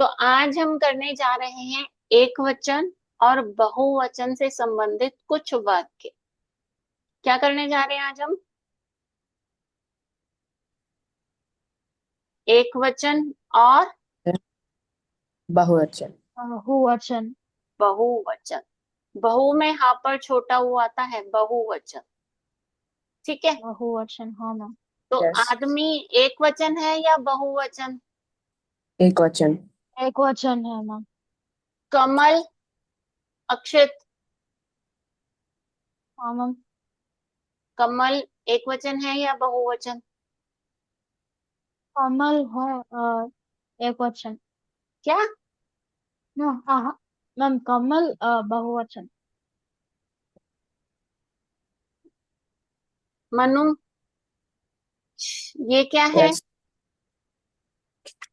तो आज हम करने जा रहे हैं एक वचन और बहुवचन से संबंधित कुछ वाक्य। क्या करने जा रहे हैं आज हम? एक वचन और बहुवचन। बहुवचन। बहुवचन। बहु में हा पर छोटा हुआ आता है बहुवचन। ठीक है। बहुवचन, हाँ मैम। तो यस। आदमी एक वचन है या बहुवचन? एक वचन। एक वचन है मैम। कमल, अक्षित, हाँ मैम। कमल एक वचन है या बहुवचन? कमल है एक वचन। क्या? हाँ हाँ मैम, कमल बहुवचन। मनु, ये क्या है? यस।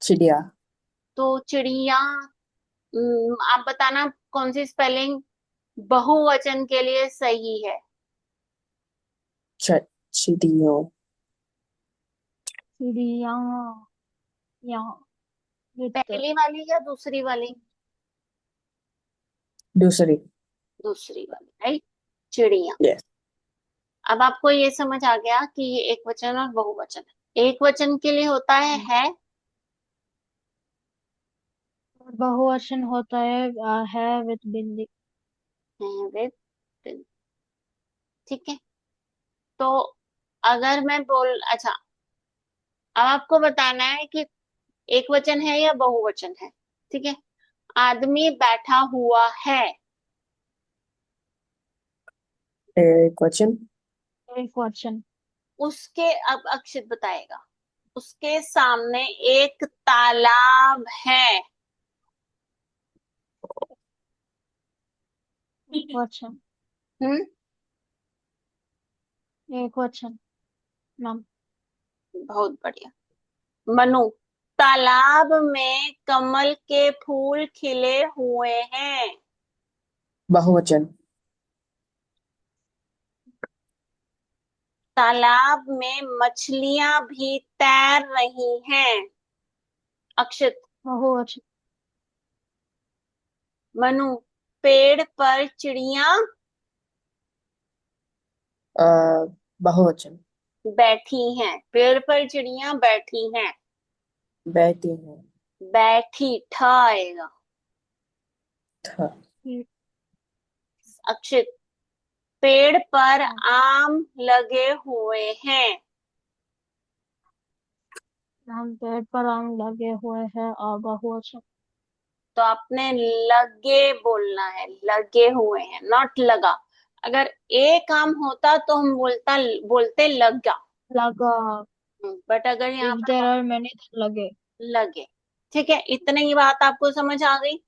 चिड़िया। तो चिड़िया। आप बताना कौन सी स्पेलिंग बहुवचन के लिए सही है। चिड़ियों। चिड़िया। यहाँ विद। पहली वाली या दूसरी वाली? दूसरी। दूसरी वाली, राइट। चिड़िया। यस। अब आपको ये समझ आ गया कि ये एक वचन और बहुवचन है। एक वचन के लिए होता है। बहुवचन होता है विद बिंदी। with, ठीक है। तो अगर मैं बोल, अच्छा, अब आपको बताना है कि एक वचन है या बहुवचन है। ठीक है। आदमी बैठा हुआ है। एक वचन। एक वचन। उसके, अब अक्षित बताएगा। उसके सामने एक तालाब है। एक वचन। हम्म। एक वचन मैम। बहुत बढ़िया। मनु, तालाब में कमल के फूल खिले हुए हैं। बहुवचन। तालाब में मछलियां भी तैर रही हैं। अक्षित। बहुवचन। मनु, पेड़ पर चिड़िया अ, बहुवचन। बैठी हैं। पेड़ पर चिड़िया बैठी हैं। बैठी हैं। बैठी ठ आएगा। थ। अक्षित, पेड़ पर आम लगे हुए हैं। हम पेड़ पर आम लगे हुए हैं और बहुवचन। तो आपने लगे बोलना है, लगे हुए हैं, नॉट लगा। अगर एक आम होता तो हम बोलते लगा। लगा। बट अगर यहाँ इफ पर देर आर मेनी लगे। लगे। ठीक है, इतने ही बात आपको समझ आ गई?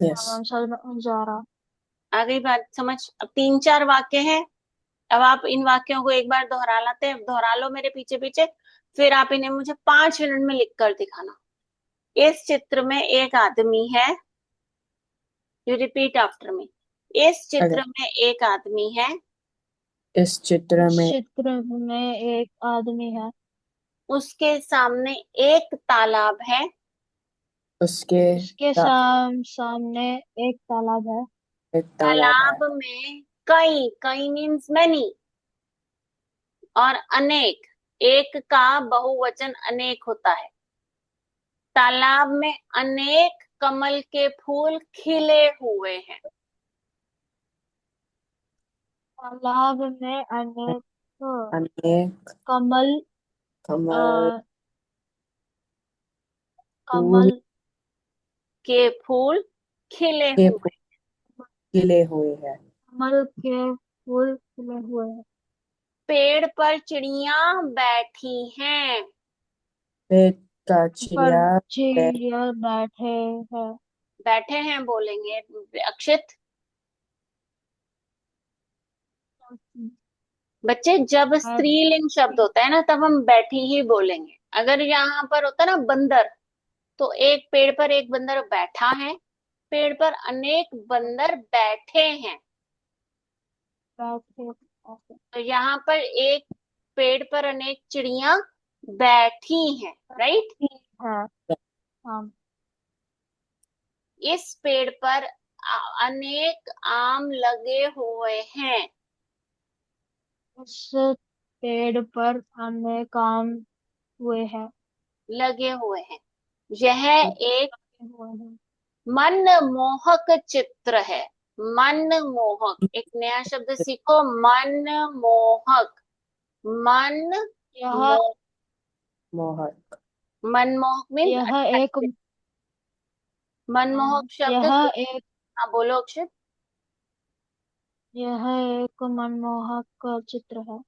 यस। मैम समझ आ रहा। आ गई बात समझ? अब तीन चार वाक्य हैं। अब आप इन वाक्यों को एक बार दोहरा लाते हैं, दोहरा लो मेरे पीछे पीछे। फिर आप इन्हें मुझे 5 मिनट में लिख कर दिखाना। इस चित्र में एक आदमी है। You repeat after me. इस अगर चित्र में एक आदमी है। इस चित्र इस में चित्र में एक आदमी है। उसके सामने एक तालाब है। उसके उसके सा- सामने एक तालाब है। एक तालाब है। तालाब में कई, कई मीन्स मैनी, और अनेक, एक का बहुवचन अनेक होता है। तालाब में अनेक कमल के फूल खिले हुए हैं। तालाब में अनेक अनेक कमल कमल अ, फूल कमल के फूल खिले के फूल हुए। खिले हुए हैं। कमल के फूल खिले हुए हैं। पेड़ पर चिड़िया बैठी हैं। पेड़ का पर चिड़िया चिड़िया बैठे हैं। बैठे हैं बोलेंगे। अक्षित। बच्चे, जब स्त्रीलिंग शब्द होता है ना तब हम बैठी ही बोलेंगे। अगर यहाँ पर होता है ना बंदर, तो एक पेड़ पर एक बंदर बैठा है, पेड़ पर अनेक बंदर बैठे हैं। बैठे। तो यहाँ पर एक पेड़ पर अनेक चिड़िया बैठी हैं, राइट। है। हाँ। इस पेड़ पर अनेक आम लगे हुए हैं। उस पेड़ पर अनेक आम हुए हैं, लगे हुए हैं। यह एक लगे हुए हैं। मनमोहक चित्र है। मनमोहक, एक नया शब्द सीखो, मनमोहक। मन यह मोहक। मनमोहक मीन्स यह एक अट्रैक्टिव। मनमोहक शब्द यह दो। एक हाँ बोलो अक्षित। यह एक मनमोहक चित्र है।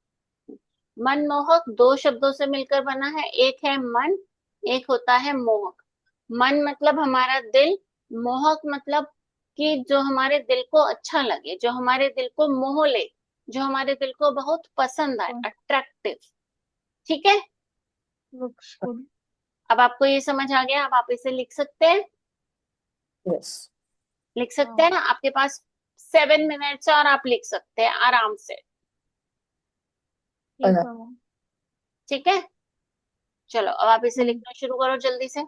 मनमोहक दो शब्दों से मिलकर बना है, एक है मन, एक होता है मोहक। मन मतलब हमारा दिल, मोहक मतलब कि जो हमारे दिल को अच्छा लगे, जो हमारे दिल को मोह ले, जो हमारे दिल को बहुत पसंद आए, अट्रैक्टिव। ठीक है, Looks good. अब आपको ये समझ आ गया। अब आप इसे लिख सकते हैं, यस। लिख सकते हैं ना। आपके पास 7 मिनट्स और आप लिख सकते हैं आराम से। ठीक है मैम। ठीक है, चलो अब आप इसे लिखना शुरू करो जल्दी से।